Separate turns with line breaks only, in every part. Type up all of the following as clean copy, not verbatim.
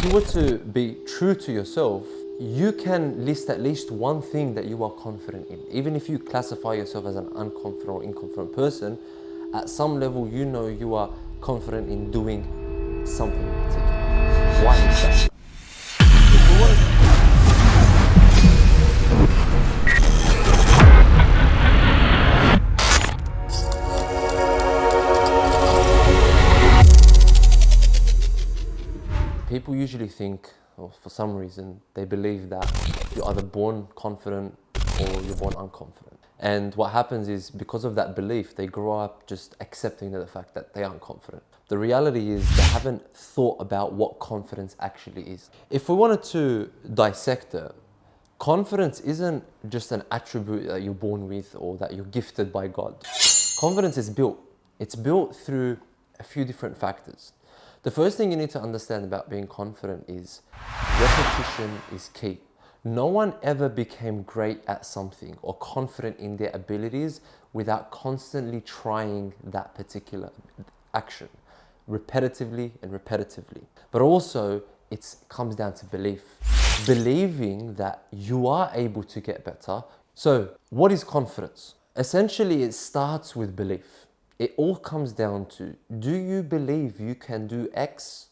you were to be true to yourself, you can list at least one thing that you are confident in. Even if you classify yourself as an unconfident or inconfident person, at some level you know you are confident in doing something in particular. Why is that? If you want People usually think, or for some reason, they believe that you're either born confident or you're born unconfident. And what happens is, because of that belief, they grow up just accepting the fact that they aren't confident. The reality is they haven't thought about what confidence actually is. If we wanted to dissect it, confidence isn't just an attribute that you're born with or that you're gifted by God. Confidence is built. It's built through a few different factors. The first thing you need to understand about being confident is repetition is key. No one ever became great at something or confident in their abilities without constantly trying that particular action repetitively and repetitively. But also, it comes down to belief. Believing that you are able to get better. So, what is confidence? Essentially, it starts with belief. It all comes down to, do you believe you can do X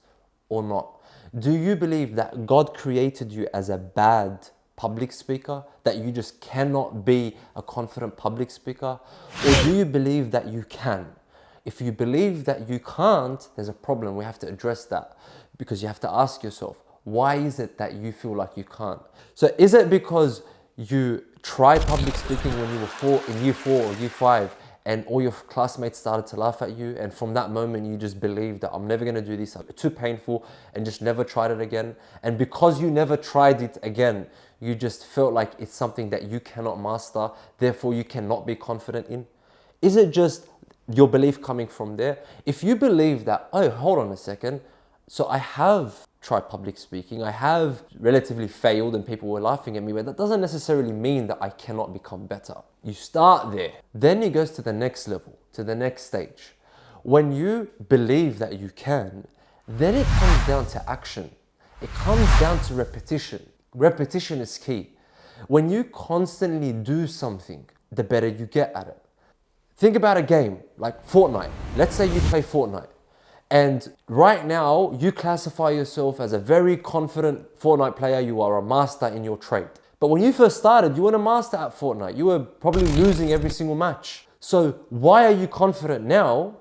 or not? Do you believe that God created you as a bad public speaker, that you just cannot be a confident public speaker? Or do you believe that you can? If you believe that you can't, there's a problem. We have to address that, because you have to ask yourself, why is it that you feel like you can't? So is it because you tried public speaking when you were in year 4 or year 5, and all your classmates started to laugh at you, and from that moment you just believed that I'm never gonna do this, it's too painful, and just never tried it again? And because you never tried it again, you just felt like it's something that you cannot master, therefore you cannot be confident in? Is it just your belief coming from there? If you believe that, oh, hold on a second, so I have tried public speaking, I have relatively failed and people were laughing at me, but that doesn't necessarily mean that I cannot become better. You start there. Then it goes to the next level, to the next stage. When you believe that you can, then it comes down to action. It comes down to repetition. Repetition is key. When you constantly do something, the better you get at it. Think about a game like Fortnite. Let's say you play Fortnite. And right now, you classify yourself as a very confident Fortnite player. You are a master in your trade. But when you first started, you weren't a master at Fortnite. You were probably losing every single match. So why are you confident now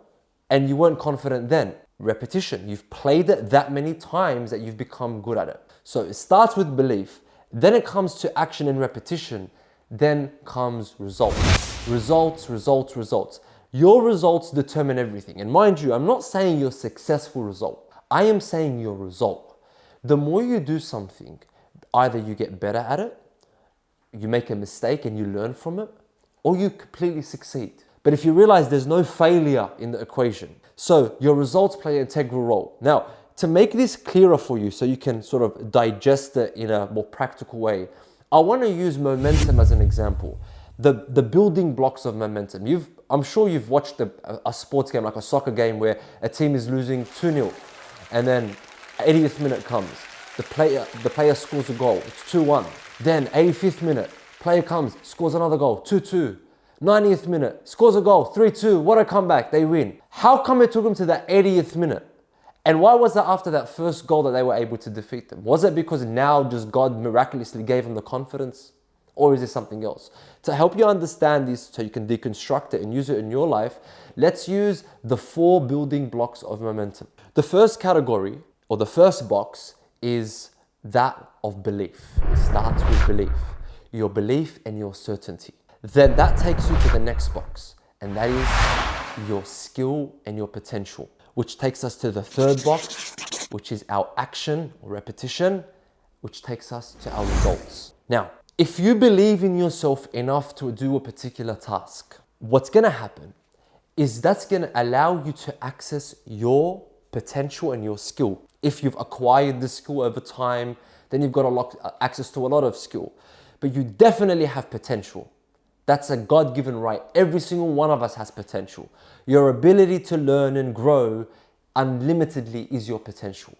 and you weren't confident then? Repetition. You've played it that many times that you've become good at it. So it starts with belief, then it comes to action and repetition, then comes results. Results, results, results. Your results determine everything. And mind you, I'm not saying your successful result. I am saying your result. The more you do something, either you get better at it, you make a mistake and you learn from it, or you completely succeed. But if you realize there's no failure in the equation, so your results play an integral role. Now, to make this clearer for you so you can sort of digest it in a more practical way, I want to use momentum as an example. The building blocks of momentum. I'm sure you've watched a sports game, like a soccer game, where a team is losing 2-0, and then 80th minute comes. The player scores a goal. It's 2-1. Then 85th minute, player comes, scores another goal, 2-2. 90th minute, scores a goal, 3-2. What a comeback, they win. How come it took them to the 80th minute? And why was that after that first goal that they were able to defeat them? Was it because now just God miraculously gave them the confidence? Or is there something else? To help you understand this so you can deconstruct it and use it in your life, let's use the 4 building blocks of momentum. The first category, or the first box, is that of belief. It starts with belief. Your belief and your certainty. Then that takes you to the next box, and that is your skill and your potential, which takes us to the third box, which is our action or repetition, which takes us to our results. Now, if you believe in yourself enough to do a particular task, what's going to happen is that's going to allow you to access your potential and your skill. If you've acquired the skill over time, then you've got access to a lot of skill. But you definitely have potential. That's a God-given right. Every single one of us has potential. Your ability to learn and grow unlimitedly is your potential.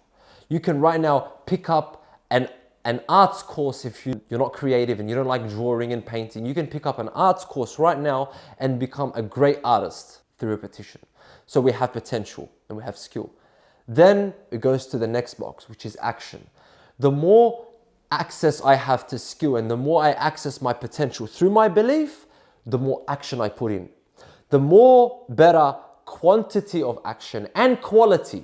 You can right now pick up an arts course if you're not creative and you don't like drawing and painting. You can pick up an arts course right now and become a great artist through repetition. So we have potential and we have skill. Then it goes to the next box, which is action. The more access I have to skill and the more I access my potential through my belief, the more action I put in. The more better quantity of action and quality.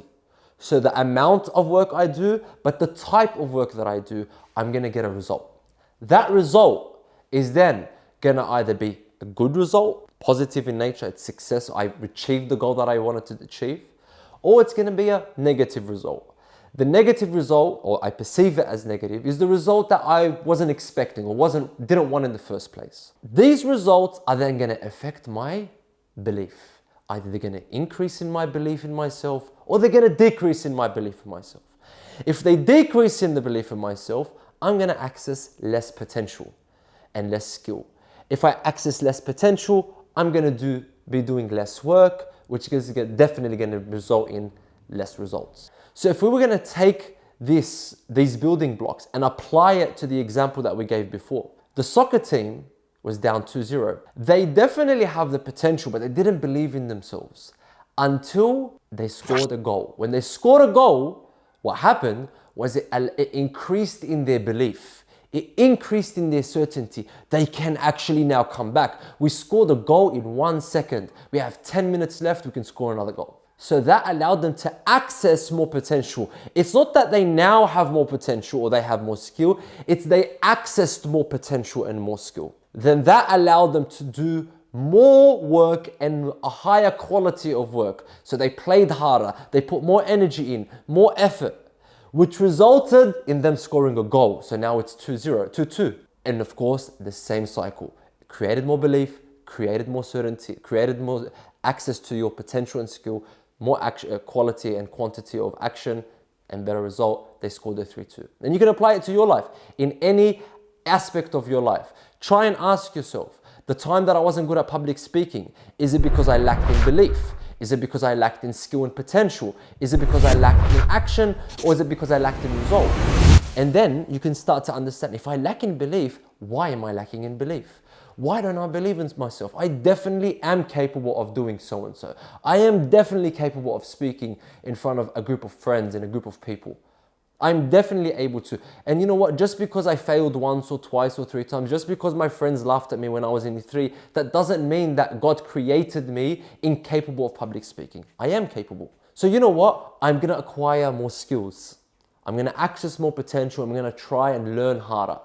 So the amount of work I do, but the type of work that I do, I'm gonna get a result. That result is then gonna either be a good result, positive in nature, it's success, I achieved the goal that I wanted to achieve, or it's gonna be a negative result. The negative result, or I perceive it as negative, is the result that I wasn't expecting or didn't want in the first place. These results are then gonna affect my belief. Either they're going to increase in my belief in myself or they're going to decrease in my belief in myself. If they decrease in the belief in myself, I'm going to access less potential and less skill. If I access less potential, I'm going to be doing less work, which is definitely going to result in less results. So if we were going to take these building blocks and apply it to the example that we gave before, the soccer team was down 2-0. They definitely have the potential, but they didn't believe in themselves until they scored a goal. When they scored a goal, what happened was it increased in their belief. It increased in their certainty. They can actually now come back. We scored a goal in 1 second. We have 10 minutes left, we can score another goal. So that allowed them to access more potential. It's not that they now have more potential or they have more skill, it's they accessed more potential and more skill. Then that allowed them to do more work and a higher quality of work. So they played harder, they put more energy in, more effort, which resulted in them scoring a goal. So now it's 2-0, 2-2. And of course, the same cycle. Created more belief, created more certainty, created more access to your potential and skill, more quality and quantity of action, and better result, they scored a 3-2. And you can apply it to your life in any aspect of your life. Try and ask yourself, the time that I wasn't good at public speaking, is it because I lacked in belief? Is it because I lacked in skill and potential? Is it because I lacked in action? Or is it because I lacked in result? And then you can start to understand, if I lack in belief, why am I lacking in belief? Why don't I believe in myself? I definitely am capable of doing so and so. I am definitely capable of speaking in front of a group of friends and a group of people. I'm definitely able to. And you know what? Just because I failed once or twice or 3 times, just because my friends laughed at me when I was in E3, that doesn't mean that God created me incapable of public speaking. I am capable. So you know what? I'm going to acquire more skills. I'm going to access more potential. I'm going to try and learn harder.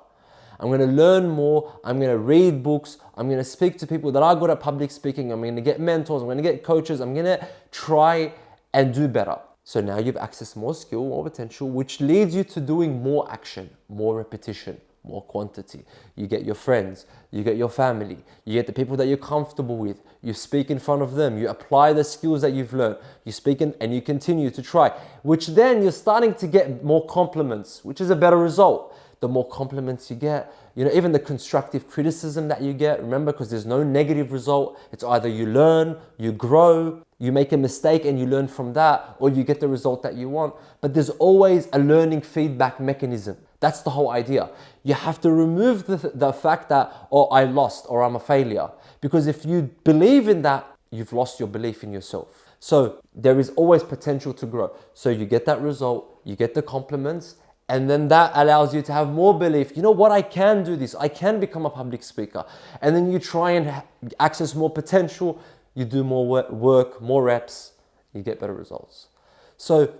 I'm going to learn more. I'm going to read books. I'm going to speak to people that are good at public speaking. I'm going to get mentors. I'm going to get coaches. I'm going to try and do better. So now you've accessed more skill, more potential, which leads you to doing more action, more repetition, more quantity. You get your friends, you get your family, you get the people that you're comfortable with, you speak in front of them, you apply the skills that you've learned, you speak and you continue to try, which then you're starting to get more compliments, which is a better result. The more compliments you get, even the constructive criticism that you get, remember, because there's no negative result. It's either you learn, you grow, you make a mistake and you learn from that, or you get the result that you want. But there's always a learning feedback mechanism. That's the whole idea. You have to remove the fact that, I lost or I'm a failure. Because if you believe in that, you've lost your belief in yourself. So there is always potential to grow. So you get that result, you get the compliments, and then that allows you to have more belief. You know what? I can do this. I can become a public speaker. And then you try and access more potential. You do more work, more reps. You get better results. So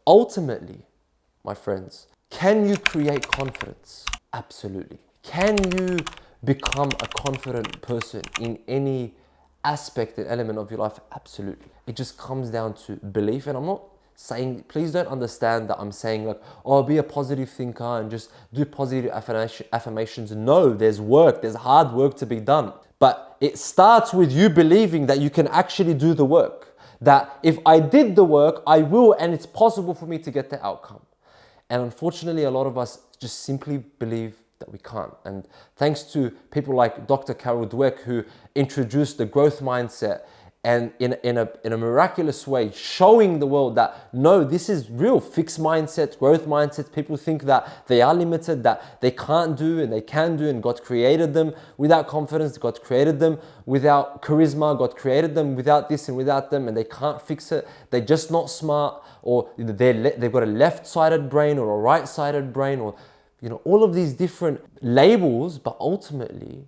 ultimately, my friends, can you create confidence? Absolutely. Can you become a confident person in any aspect and element of your life? Absolutely. It just comes down to belief. And I'm not saying, please don't understand that I'm saying like, be a positive thinker and just do positive affirmations. No, there's work, there's hard work to be done. But it starts with you believing that you can actually do the work. That if I did the work, I will, and it's possible for me to get the outcome. And unfortunately, a lot of us just simply believe that we can't. And thanks to people like Dr. Carol Dweck, who introduced the growth mindset and in a miraculous way, showing the world that no, this is real. Fixed mindsets, growth mindsets. People think that they are limited, that they can't do and they can do, and God created them without confidence. God created them without charisma. God created them without this and without them, and they can't fix it. They're just not smart, or they've got a left-sided brain or a right-sided brain, or all of these different labels. But ultimately,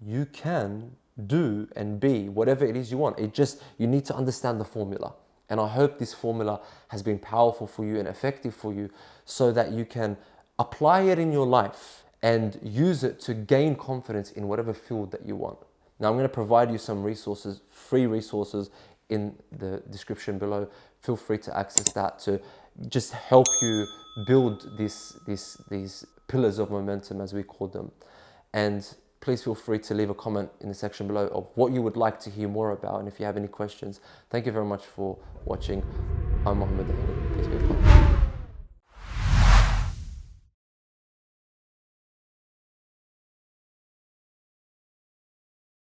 you can do and be whatever it is you want. You need to understand the formula. And I hope this formula has been powerful for you and effective for you, so that you can apply it in your life and use it to gain confidence in whatever field that you want. Now, I'm going to provide you some resources, free resources, in the description below. Feel free to access that to just help you build these pillars of momentum, as we call them. And please feel free to leave a comment in the section below of what you would like to hear more about. And if you have any questions, thank you very much for watching. I'm Mohamed. Peace be upon you.